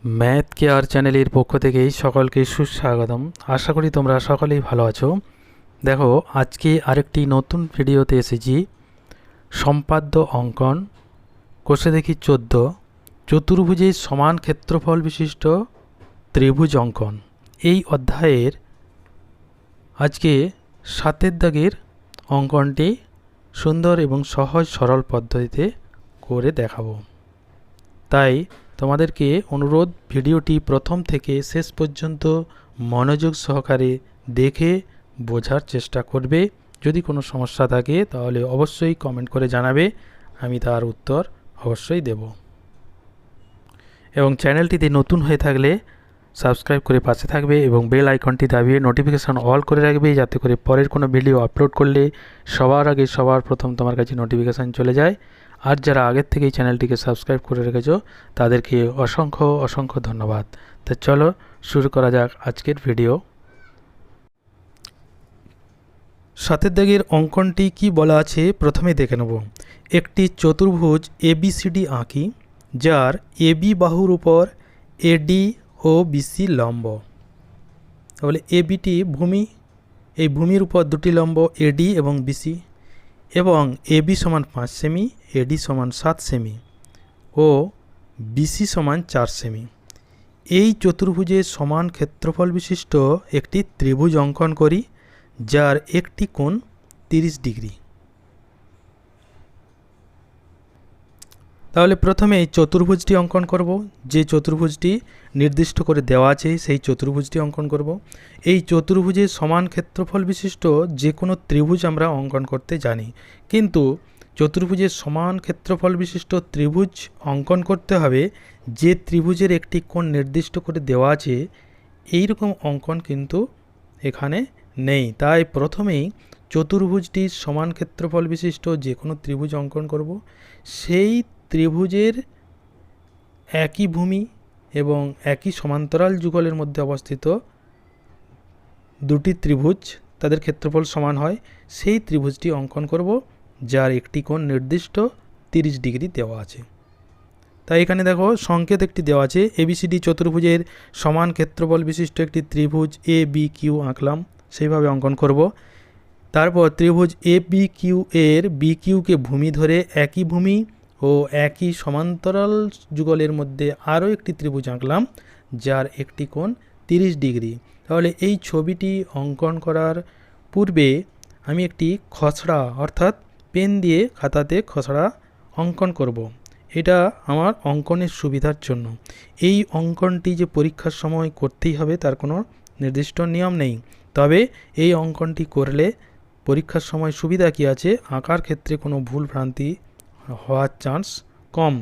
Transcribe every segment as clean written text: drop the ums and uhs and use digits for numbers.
Math care চ্যানেলের পক্ষ থেকে সকলকে সুস্বাগতম। আশা করি তোমরা সকলেই ভালো আছো। দেখো, আজকে আরেকটি নতুন ভিডিওতে এসেছি। সম্পাদ্য অঙ্কন কোষে দেখি 14, চতুর্ভুজের সমান ক্ষেত্রফল বিশিষ্ট ত্রিভুজ অঙ্কন। এই অধ্যায়ের আজকে 7 দাগের অঙ্কনটি সুন্দর এবং সহজ সরল পদ্ধতিতে করে দেখাবো। তাই তোমাদেরকে অনুরোধ, ভিডিওটি প্রথম থেকে শেষ পর্যন্ত মনোযোগ সহকারে দেখে বোঝার চেষ্টা করবে। যদি কোনো সমস্যা থাকে তাহলে অবশ্যই কমেন্ট করে জানাবে, আমি তার উত্তর অবশ্যই দেব। এবং চ্যানেলটিতে নতুন হয়ে থাকলে সাবস্ক্রাইব করে পাশে থাকবে এবং বেল আইকনটি দাবিয়ে নোটিফিকেশান অল করে রাখবে, যাতে করে পরের কোনো ভিডিও আপলোড করলে সবার আগে সবার প্রথম তোমার কাছে নোটিফিকেশান চলে যায়। আর যারা আগের থেকেই চ্যানেলটিকে সাবস্ক্রাইব করে রেখেছো তাদেরকে অসংখ্য অসংখ্য ধন্যবাদ। তো চলো শুরু করা যাক আজকের ভিডিও। 7 দাগের অঙ্কনটি কি বলা আছে প্রথমে দেখে নেব। একটি চতুর্ভুজ এবিসিডি আঁকি, যার এবি বাহুর উপর এডি ও বিসি লম্ব। তাহলে এবিটি ভূমি, এই ভূমির উপর দুটি লম্ব এডি এবং বিসি, এবং এবি সমান 5 সেমি, এডি সমান 7 সেমি ও বিসি সমান 4 সেমি। এই চতুর্ভুজের সমান ক্ষেত্রফল বিশিষ্ট একটি ত্রিভুজ অঙ্কন করি, যার একটি কোণ 30 ডিগ্রি। তাহলে প্রথমে এই চতুর্ভুজটি অঙ্কন করব। যে চতুর্ভুজটি নির্দিষ্ট করে দেওয়া আছে সেই চতুর্ভুজটি অঙ্কন করব। এই চতুর্ভুজের সমান ক্ষেত্রফল বিশিষ্ট যে কোনো ত্রিভুজ আমরা অঙ্কন করতে জানি, কিন্তু চতুর্ভুজের সমান ক্ষেত্রফল বিশিষ্ট ত্রিভুজ অঙ্কন করতে হবে যে ত্রিভুজের একটি কোণ নির্দিষ্ট করে দেওয়া আছে, এই রকম অঙ্কন কিন্তু এখানে নেই। তাই প্রথমেই চতুর্ভুজটির সমান ক্ষেত্রফল বিশিষ্ট যে কোনো ত্রিভুজ অঙ্কন করব। সেই ত্রিভুজের একই ভূমি এবং একই সমান্তরাল যুগলের মধ্যে অবস্থিত দুটি ত্রিভুজ, তাদের ক্ষেত্রফল সমান হয়, সেই ত্রিভুজটি অঙ্কন করব, যার একটি কোণ নির্দিষ্ট 30 ডিগ্রি দেওয়া আছে। তাই এখানে দেখো সংকেত একটি দেওয়া আছে, এবিসিডি চতুর্ভুজের সমান ক্ষেত্রফল বিশিষ্ট একটি ত্রিভুজ এ বি কিউ আঁকলাম, সেইভাবে অঙ্কন করব। তারপর ত্রিভুজ এ বি কিউ এর বি কিউকে ভূমি ধরে একই ভূমি ও একই সমান্তরাল যুগলের মধ্যে আরও একটি ত্রিভুজ আঁকলাম, যার একটি কোণ 30 ডিগ্রি। তাহলে এই ছবিটি অঙ্কন করার পূর্বে আমি একটি খসড়া অর্থাৎ পেন দিয়ে খাতাতে খসড়া অঙ্কন করব। এটা আমার অঙ্কনের সুবিধার জন্য। এই অঙ্কনটি যে পরীক্ষার সময় করতেই হবে তার কোনো নির্দিষ্ট নিয়ম নেই, তবে এই অঙ্কনটি করলে পরীক্ষার সময় সুবিধা কী আছে, আঁকার ক্ষেত্রে কোনো ভুল ভ্রান্তি হওয়ার চান্স কম।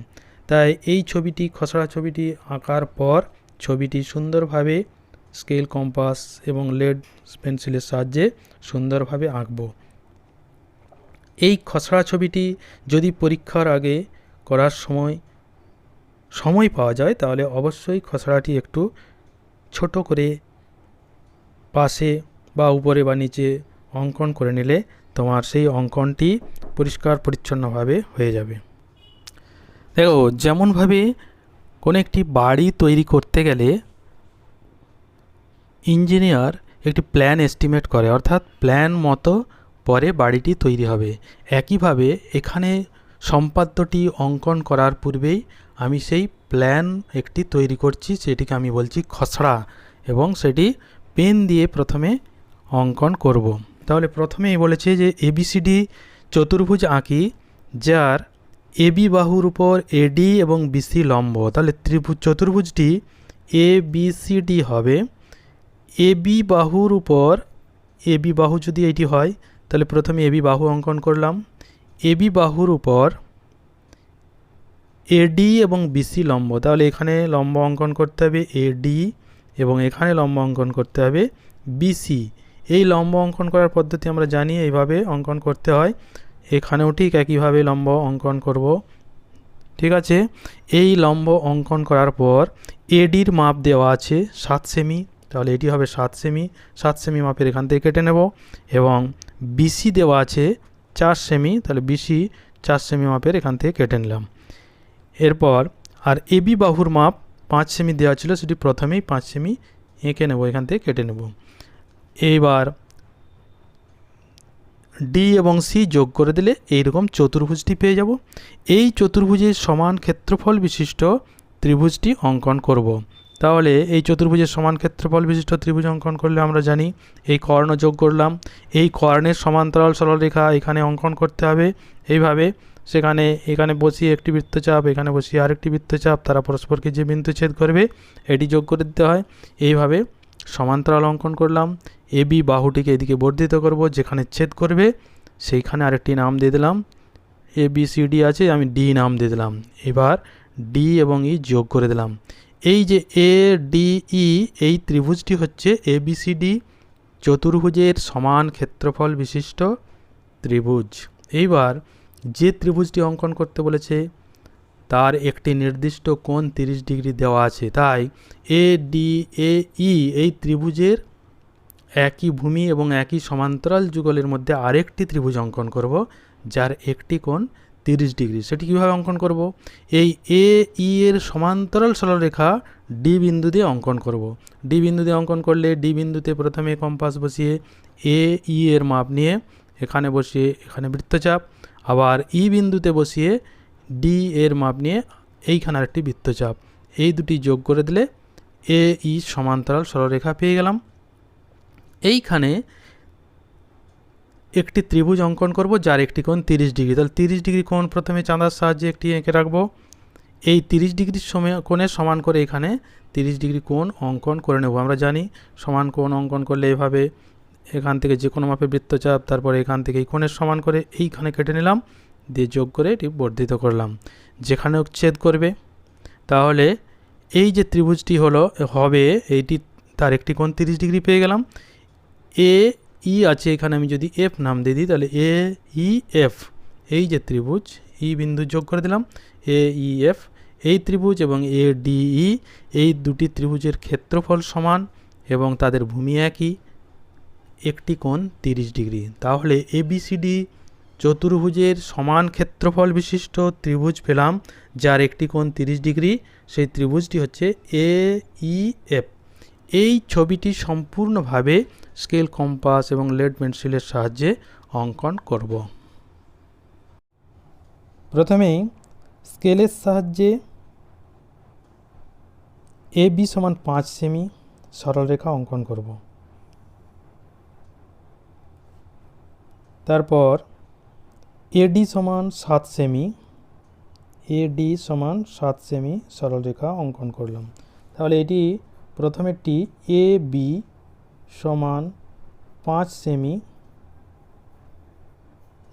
তাই এই ছবিটি, খসড়া ছবিটি আঁকার পর ছবিটি সুন্দরভাবে স্কেল, কম্পাস এবং লেড পেন্সিলের সাহায্যে সুন্দরভাবে আঁকব। এই খসড়া ছবিটি যদি পরীক্ষার আগে করার সময় পাওয়া যায়, তাহলে অবশ্যই খসড়াটি একটু ছোট করে পাশে বা উপরে বা নিচে অঙ্কন করে নিলে তোমার সেই অঙ্কনটি পরিষ্কার পরিচ্ছন্নভাবে হয়ে যাবে। দেখো, যেমনভাবে কোনো একটি বাড়ি তৈরি করতে গেলে ইঞ্জিনিয়ার একটি প্ল্যান এস্টিমেট করে, অর্থাৎ প্ল্যান মতো পরে বাড়িটি তৈরি হবে, একইভাবে এখানে সম্পাদ্যটি অঙ্কন করার পূর্বেই আমি সেই প্ল্যান একটি তৈরি করছি, সেটিকে আমি বলছি খসড়া, এবং সেটি পেন দিয়ে প্রথমে অঙ্কন করব। তাহলে প্রথমেই বলেছে যে এবিসিডি চতুর্ভুজ আঁকি, যার এবি বাহুর উপর এডি এবং বিসি লম্ব। তাহলে চতুর্ভুজটি এ বি সি ডি হবে। এবি বাহুর উপর, এবি বাহু যদি এটি হয় তাহলে প্রথমে এবি বাহু অঙ্কন করলাম। এবি বাহুর উপর এডি এবং বিসি লম্ব, তাহলে এখানে লম্ব অঙ্কন করতে হবে এডি এবং এখানে লম্ব অঙ্কন করতে হবে বিসি। এই লম্ব অঙ্কন করার পদ্ধতি আমরা জানি, এইভাবে অঙ্কন করতে হয়। এখানেও ঠিক একইভাবে লম্ব অঙ্কন করব। ঠিক আছে, এই লম্ব অঙ্কন করার পর এডির মাপ দেওয়া আছে 7 সেমি, তাহলে এটি হবে 7 সেমি। 7 সেমি মাপের এখান থেকে কেটে নেব। এবং বিসি দেওয়া আছে 4 সেমি, তাহলে বিসি 4 সেমি মাপের এখান থেকে কেটে নিলাম। এরপর আর এবি বাহুর মাপ 5 সেমি দেওয়া ছিল সেটি প্রথমেই 5 সেমি এঁকে নেব, এখান থেকে কেটে নেব। এইবার ডি এবং সি যোগ করে দিলে এইরকম চতুর্ভুজটি পেয়ে যাব। এই চতুর্ভুজের সমান ক্ষেত্রফল বিশিষ্ট ত্রিভুজটি অঙ্কন করব। তাহলে এই চতুর্ভুজের সমান ক্ষেত্রফল বিশিষ্ট ত্রিভুজ অঙ্কন করলে আমরা জানি এই কর্ণ যোগ করলাম, এই কর্ণের সমান্তরাল সরলরেখা এখানে অঙ্কন করতে হবে এইভাবে। সেখানে এখানে বসিয়ে একটি বৃত্তচাপ, এখানে বসিয়ে আরেকটি বৃত্তচাপ, তারা পরস্পরকে যে বিন্দু ছেদ করবে এটি যোগ করে দিতে হয়। এইভাবে সমান্তরাল অঙ্কন করলাম। এবি বাহুটিকে এদিকে বর্ধিত করব, যেখানে ছেদ করবে সেইখানে আরেকটি নাম দিয়ে দিলাম, এ বি সি ডি আছে, আমি ডি নাম দিয়ে দিলাম। এবার ডি এবং ই যোগ করে দিলাম। এই যে এ ডি ই এই ত্রিভুজটি হচ্ছে এ বি সি ডি চতুর্ভুজের সমান ক্ষেত্রফল বিশিষ্ট ত্রিভুজ। এইবার যে ত্রিভুজটি অঙ্কন করতে বলেছে তার একটি নির্দিষ্ট কোণ 30 ডিগ্রি দেওয়া আছে, তাই এ ডি এ ই এই ত্রিভুজের একই ভূমি এবং একই সমান্তরাল যুগলের মধ্যে আরেকটি ত্রিভুজ অঙ্কন করব যার একটি কোণ 30 ডিগ্রি। সেটি কীভাবে অঙ্কন করব? এই এ ই এর সমান্তরাল সরলরেখা ডি বিন্দু দিয়ে অঙ্কন করব। ডি বিন্দু দিয়ে অঙ্কন করলে ডি বিন্দুতে প্রথমে কম্পাস বসিয়ে এ ই এর মাপ নিয়ে এখানে বসিয়ে এখানে বৃত্তচাপ, আবার ই বিন্দুতে বসিয়ে ডি এর মাপ নিয়ে এইখানে আরেকটি বৃত্তচাপ, এই দুটি যোগ করে দিলে এ ই সমান্তরাল সরলরেখা পেয়ে গেলাম। এইখানে একটি ত্রিভুজ অঙ্কন করব যার একটি কোণ 30 ডিগ্রি। তাহলে 30 ডিগ্রি কোণ প্রথমে চাঁদার সাহায্যে একটি এঁকে রাখবো। এই 30 ডিগ্রির কোণের সমান করে এখানে 30 ডিগ্রি কোণ অঙ্কন করে নেব। আমরা জানি সমান কোণ অঙ্কন করলে এভাবে এখান থেকে যে কোনো মাপে বৃত্তচাপ, তারপরে এখান থেকে এই কোণের সমান করে এইখানে কেটে নিলাম, দিয়ে যোগ করে এটি বর্ধিত করলাম, যেখানে ছেদ করবে। তাহলে এই যে ত্রিভুজটি হবে এইটি তার একটি কোণ 30 ডিগ্রি পেয়ে গেলাম। এ ই আছে, এখানে আমি যদি এফ নাম দিয়ে দিই তাহলে এ ই এফ, এই যে ত্রিভুজ ই বিন্দু যোগ করে দিলাম এ ই এফ, এই ত্রিভুজ এবং এ ডি ই এই দুটি ত্রিভুজের ক্ষেত্রফল সমান এবং তাদের ভূমি একই, একটি কোণ 30 ডিগ্রি। তাহলে এবিসিডি চতুর্ভুজের সমান ক্ষেত্রফল বিশিষ্ট ত্রিভুজ পেলাম যার একটি কোণ 30 ডিগ্রি। সেই ত্রিভুজটি হচ্ছে এ ই এফ। এই ছবিটি সম্পূর্ণভাবে স্কেল, কম্পাস এবং লেড পেন্সিলের সাহায্যে অঙ্কন করব। প্রথমেই স্কেলের সাহায্যে এ বি সমান 5 সেমি সরলরেখা অঙ্কন করব। তারপর এডি সমান 7 সেমি, এডি সমান 7 সেমি সরলরেখা অঙ্কন করলাম। তাহলে এটি প্রথমেরটি এ বি সমান 5 সেমি,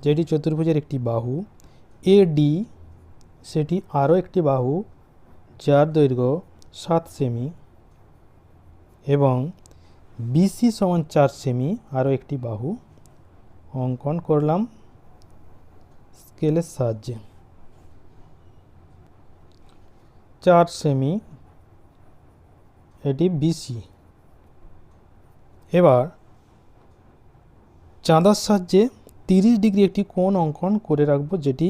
যেটি চতুর্ভুজের একটি বাহু। এ ডি সেটি আরও একটি বাহু যার দৈর্ঘ্য 7 সেমি, এবং বিসি সমান 4 সেমি আরও একটি বাহু অঙ্কন করলাম স্কেলের সাহায্যে। 4 সেমি এটি বিসি। এবার চাঁদার সাহায্যে 30 ডিগ্রি একটি কোণ অঙ্কন করে রাখবো, যেটি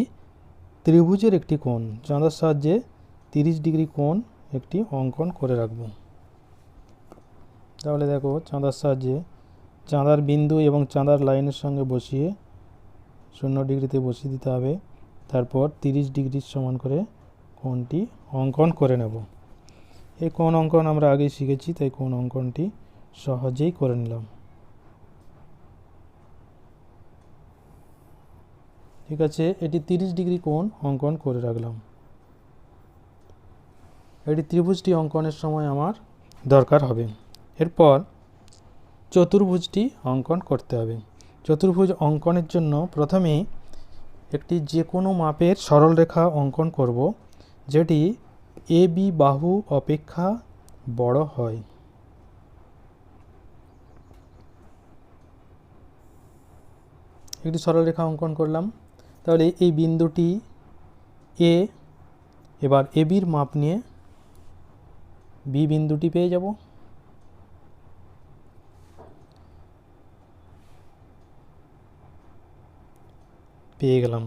ত্রিভুজের একটি কোণ। চাঁদার সাহায্যে 30 ডিগ্রি কোণ একটি অঙ্কন করে রাখব। তাহলে দেখো, চাঁদার সাহায্যে চাঁদার বিন্দু এবং চাঁদার লাইনের সঙ্গে বসিয়ে 0 ডিগ্রিতে বসিয়ে দিতে হবে, তারপর 30 ডিগ্রির সমান করে কোণটি অঙ্কন করে নেব। এই কোণ অঙ্কন আমরা আগেই শিখেছি, তাই কোণ অঙ্কনটি সহজেই করে নিলাম। ঠিক আছে, এটি 30 ডিগ্রি কোণ অঙ্কন করে রাখলাম। এটি ত্রিভুজটি অঙ্কনের সময় আমার দরকার হবে। এরপর চতুর্ভুজটি অঙ্কন করতে হবে। চতুর্ভুজ অঙ্কনের জন্য প্রথমে একটি যে কোনো মাপের সরলরেখা অঙ্কন করব যেটি এ বি বাহু অপেক্ষা বড় হয়। একটি সরলরেখা অঙ্কন করলাম। তাহলে এই বিন্দুটি এ, এবার এ বির মাপ নিয়ে বি বিন্দুটি পেয়ে যাব। পেয়ে গেলাম,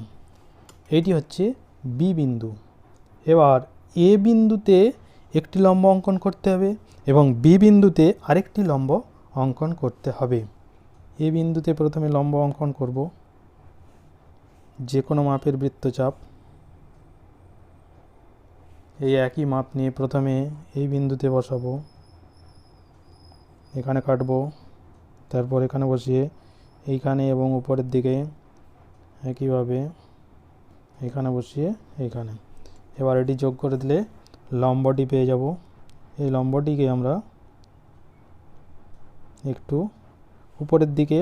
এটি হচ্ছে বি বিন্দু। এবার এ বিন্দুতে একটি লম্ব অঙ্কন করতে হবে এবং বি বিন্দুতে আরেকটি লম্ব অঙ্কন করতে হবে। এ বিন্দুতে প্রথমে লম্ব অঙ্কন করব, যে কোনো মাপের বৃত্তচাপ। এই একই মাপ নিয়ে প্রথমে এই বিন্দুতে বসাবো, এখানে কাটবো, তারপর এখানে বসিয়ে এইখানে এবং উপরের দিকে একইভাবে এখানে বসিয়ে এইখানে। এবার এটি যোগ করে দিলে লম্বটি পেয়ে যাব। এই লম্বটিকে আমরা একটু উপরের দিকে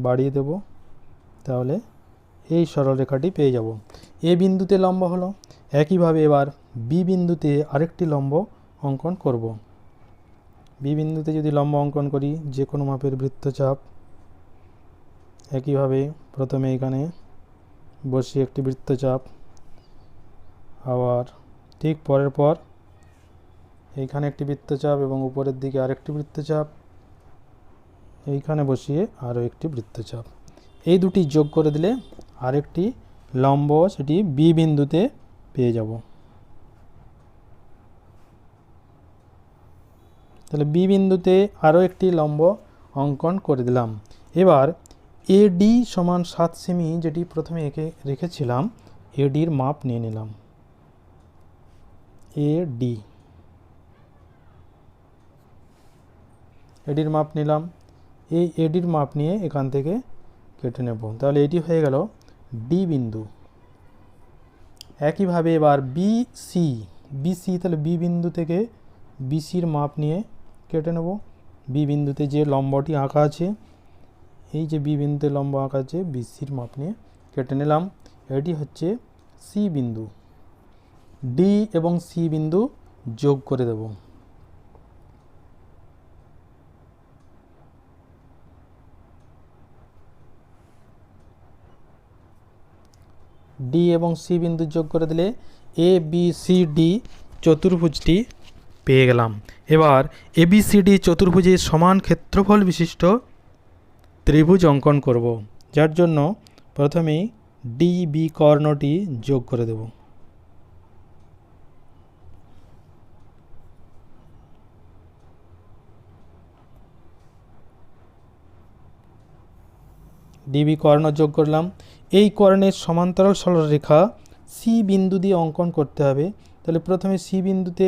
বাড়িয়ে দেব, তাহলে এই সরলরেখাটি পেয়ে যাব। এ বিন্দুতে লম্ব হলো। একইভাবে এবার বি বিন্দুতে আরেকটি লম্ব অঙ্কন করব। বি বিন্দুতে যদি লম্ব অঙ্কন করি, যে কোনো মাপের বৃত্তচাপ, একইভাবে প্রথমে এখানে বসিয়ে একটি বৃত্তচাপ, আবার ঠিক পরের পর এইখানে একটি বৃত্তচাপ এবং উপরের দিকে আরেকটি বৃত্তচাপ, এইখানে বসিয়ে আরও একটি বৃত্তচাপ। এই দুটি যোগ করে দিলে আরেকটি লম্ব, সেটি বি বিন্দুতে পেয়ে যাব। তাহলে বি বিন্দুতে আরও একটি লম্ব অঙ্কন করে দিলাম। এবার এডি সমান 7 সেমি, যেটি প্রথমে এঁকে রেখেছিলাম, এডির মাপ নিয়ে নিলাম। এডির মাপ নিলাম। এই এডির মাপ নিয়ে এখান থেকে কেটে নেব, তাহলে এটি হয়ে গেল ডি বিন্দু। একইভাবে এবার বিসি, তাহলে বি বিন্দু থেকে বিসির মাপ নিয়ে কেটে নেব। বি বিন্দুতে যে লম্বটি আঁকা আছে, এই যে বি বিন্দুতে লম্ব আঁকা আছে, বিসির মাপ নিয়ে কেটে নিলাম। এটি হচ্ছে সি বিন্দু। ডি এবং সি বিন্দু যোগ করে দেব। ডি এবং সি বিন্দু যোগ করে দিলে এ বি সি ডি চতুর্ভুজটি পেয়ে গেলাম। এবার এবিসিডি চতুর্ভুজের সমান ক্ষেত্রফল বিশিষ্ট ত্রিভুজ অঙ্কন করব, যার জন্য প্রথমেই ডিবি কর্ণটি যোগ করে দেব। ডিবি কর্ণ যোগ করলাম। এই কর্ণের সমান্তরাল সরলরেখা সি বিন্দু দিয়ে অঙ্কন করতে হবে। তাহলে প্রথমে সি বিন্দুতে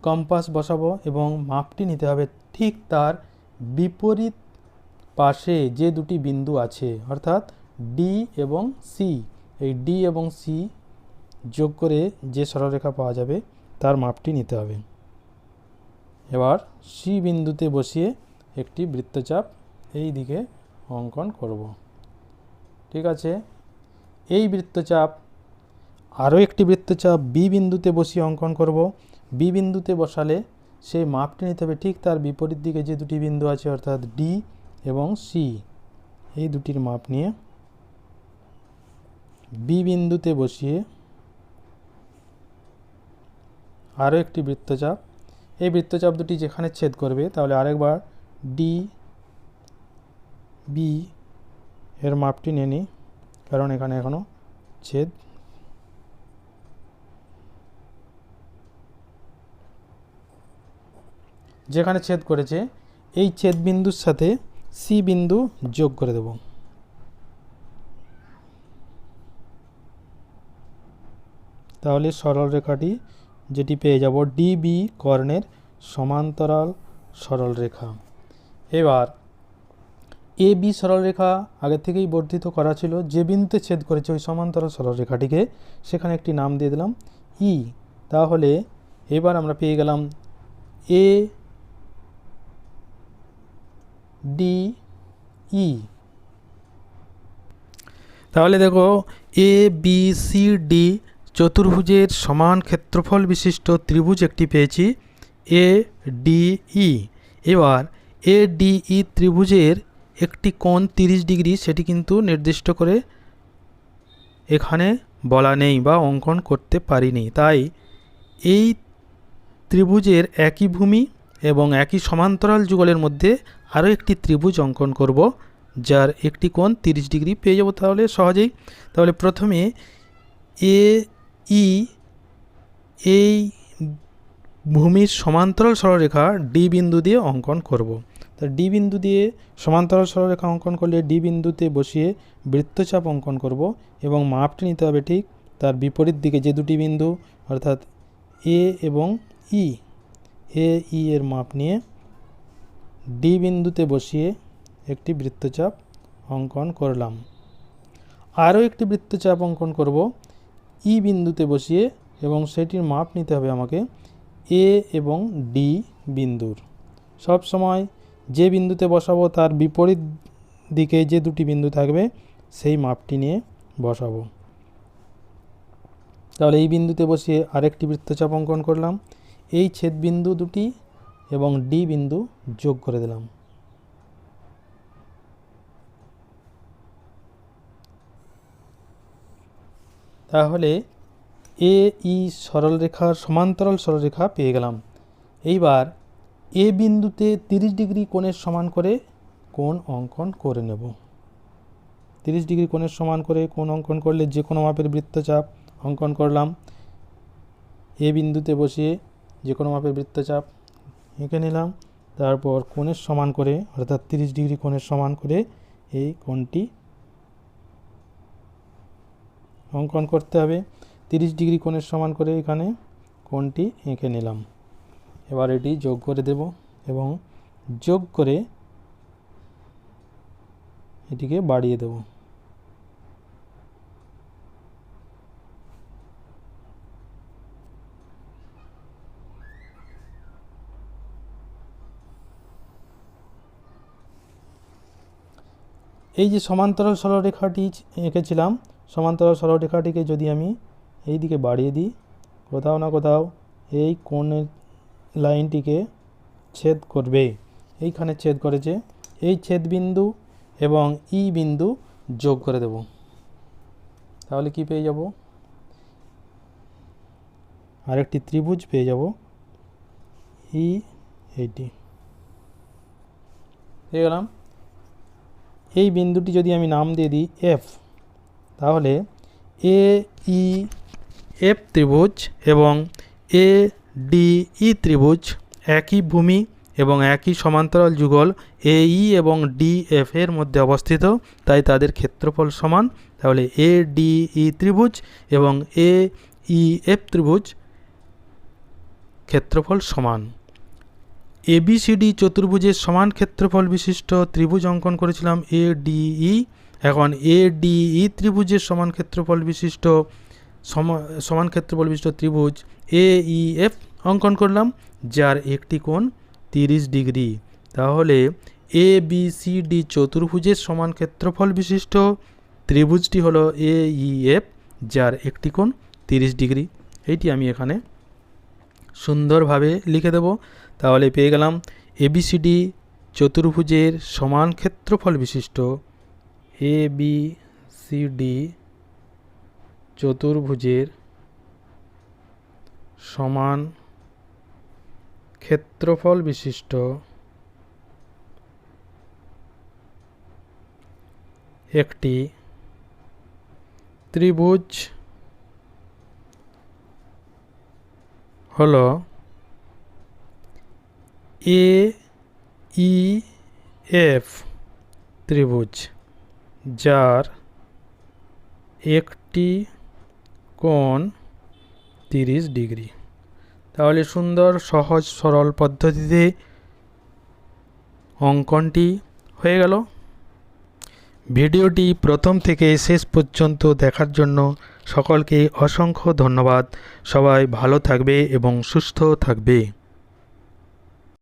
কম্পাস বসাবো এবং মাপটি নিতে হবে ঠিক তার বিপরীত পাশে যে দুটি বিন্দু আছে, অর্থাৎ ডি এবং সি। এই ডি এবং সি যোগ করে যে সরলরেখা পাওয়া যাবে তার মাপটি নিতে হবে। এবার সি বিন্দুতে বসিয়ে একটি বৃত্তচাপ এই দিকে অঙ্কন করব। ঠিক আছে, এই বৃত্তচাপ আরও একটি বৃত্তচাপ বি বিন্দুতে বসিয়ে অঙ্কন করব। বি বিন্দুতে বসালে সেই মাপটি নিতে হবে ঠিক তার বিপরীত দিকে যে দুটি বিন্দু আছে, অর্থাৎ ডি এবং সি। এই দুটির মাপ নিয়ে বি বিন্দুতে বসিয়ে আরও একটি বৃত্তচাপ, এই বৃত্তচাপ দুটি যেখানে ছেদ করবে, তাহলে আরেকবার ডি বি এর মাপটি নিয়ে নিই, কারণ এখানে এখনও ছেদ। যেখানে ছেদ করেছে এই ছেদ বিন্দুর সাথে সি বিন্দু যোগ করে দেব। তাহলে সরলরেখাটি যেটি পেয়ে যাব ডিবি কর্ণের সমান্তরাল সরলরেখা। এবার এ বি সরলরেখা আগে থেকেই বর্ধিত করা ছিল, যে বিন্দুতে ছেদ করেছে ওই সমান্তরাল সরলরেখাটিকে সেখানে একটি নাম দিয়ে দিলাম ই। তাহলে এবার আমরা পেয়ে গেলাম এ ডি ই। তাহলে দেখো এ বি সি ডি চতুর্ভুজের সমান ক্ষেত্রফল বিশিষ্ট ত্রিভুজ একটি পেয়েছি, এ ডি ই। এবার এ ডি ই ত্রিভুজের একটি কোণ 30 ডিগ্রি, সেটি কিন্তু নির্দিষ্ট করে এখানে বলা নেই বা অঙ্কন করতে পারিনি। তাই এই ত্রিভুজের একই ভূমি এবং একই সমান্তরাল যুগলের মধ্যে আরও একটি ত্রিভুজ অঙ্কন করব, যার একটি কোণ 30 ডিগ্রি পেয়ে যাব তাহলে সহজেই। তাহলে প্রথমে এ ই এই ভূমির সমান্তরাল সরলরেখা ডি বিন্দু দিয়ে অঙ্কন করব। তা ডি বিন্দু দিয়ে সমান্তরাল সরলরেখা অঙ্কন করলে ডি বিন্দুতে বসিয়ে বৃত্তচাপ অঙ্কন করব এবং মাপটি নিতে হবে ঠিক তার বিপরীত দিকে যে দুটি বিন্দু অর্থাৎ এ এবং ই, এ ই এর মাপ নিয়ে ডি বিন্দুতে বসিয়ে একটি বৃত্তচাপ অঙ্কন করলাম। আরও একটি বৃত্তচাপ অঙ্কন করব ই বিন্দুতে বসিয়ে এবং সেটির মাপ নিতে হবে আমাকে এ এবং ডি বিন্দুর। সব সময় যে বিন্দুতে বসাবো তার বিপরীত দিকে যে দুটি বিন্দু থাকবে সেই মাপটি নিয়ে বসাবো। তাহলে এই বিন্দুতে বসিয়ে আরেকটি বৃত্তচাপ অঙ্কন করলাম, এই ছেদ বিন্দু দুটি এবং ডি বিন্দু যোগ করে দিলাম। তাহলে এ ই সরলরেখার সমান্তরাল সরলরেখা পেয়ে গেলাম। এইবার এ বিন্দুতে 30 ডিগ্রি কোণের সমান করে কোণ অঙ্কন করে নেব। 30 ডিগ্রি কোণের সমান করে কোণ অঙ্কন করলে যে কোনো মাপের বৃত্তচাপ অঙ্কন করলাম। এ বিন্দুতে বসিয়ে যে কোনো মাপের বৃত্তচাপ এঁকে নিলাম, তারপর কোণের সমান করে অর্থাৎ 30 ডিগ্রি কোণের সমান করে এই কোণটি অঙ্কন করতে হবে। 30 ডিগ্রি কোণের সমান করে এখানে কোণটি এঁকে নিলাম। এবার এটি যোগ করে দেব এবং যোগ করে এটিকে বাড়িয়ে দেব। এই যে সমান্তরাল সরলরেখাটি এঁকেছিলাম, সমান্তরাল সরলরেখাটিকে যদি আমি এই দিকে বাড়িয়ে দিই, কোথাও না কোথাও এই কোণের লাইনটিকে ছেদ করবে। এইখানে ছেদ করেছে, এই ছেদ বিন্দু এবং ই বিন্দু যোগ করে দেব। তাহলে কি পেয়ে যাব? আরেকটি ত্রিভুজ পেয়ে যাব, ই এইটি পেয়ে গেলাম। এই বিন্দুটি যদি আমি নাম দিয়ে দিই এফ, তাহলে এ ই এফ ত্রিভুজ এবং এ ডি ই ত্রিভুজ একই ভূমি এবং একই সমান্তরাল যুগল এ ই এবং ডি এফ এর মধ্যে অবস্থিত, তাই তাদের ক্ষেত্রফল সমান। তাহলে এ ডি ই ত্রিভুজ এবং এ ই এফ ত্রিভুজ ক্ষেত্রফল সমান। এবিসিডি চতুর্ভুজের সমান ক্ষেত্রফল বিশিষ্ট ত্রিভুজ অঙ্কন করেছিলাম এ ডি ই। এখন এ ডি ই ত্রিভুজের সমান ক্ষেত্রফল বিশিষ্ট ত্রিভুজ এ ই এফ অঙ্কন করলাম, যার একটি কোণ 30 ডিগ্রি। তাহলে এ বি সি ডি চতুর্ভুজের সমান ক্ষেত্রফল বিশিষ্ট ত্রিভুজটি হলো এ ই এফ, যার একটি কোণ 30 ডিগ্রি। এইটি আমি এখানে সুন্দরভাবে লিখে দেব। তাহলে পেয়ে গেলাম এবিসিডি চতুর্ভুজের সমান ক্ষেত্রফল বিশিষ্ট এ বি সি ডি চতুর্ভুজের সমান ক্ষেত্রফল বিশিষ্ট একটি ত্রিভুজ হলো এ ই এফ ত্রিভুজ, যার একটি কোণ 30 ডিগ্রি। তাহলে সুন্দর সহজ সরল পদ্ধতিতে অঙ্কনটি হয়ে গেল। ভিডিওটি প্রথম থেকে শেষ পর্যন্ত দেখার জন্য সকলকে অসংখ্য ধন্যবাদ। সবাই ভালো থাকবে এবং সুস্থ থাকবে।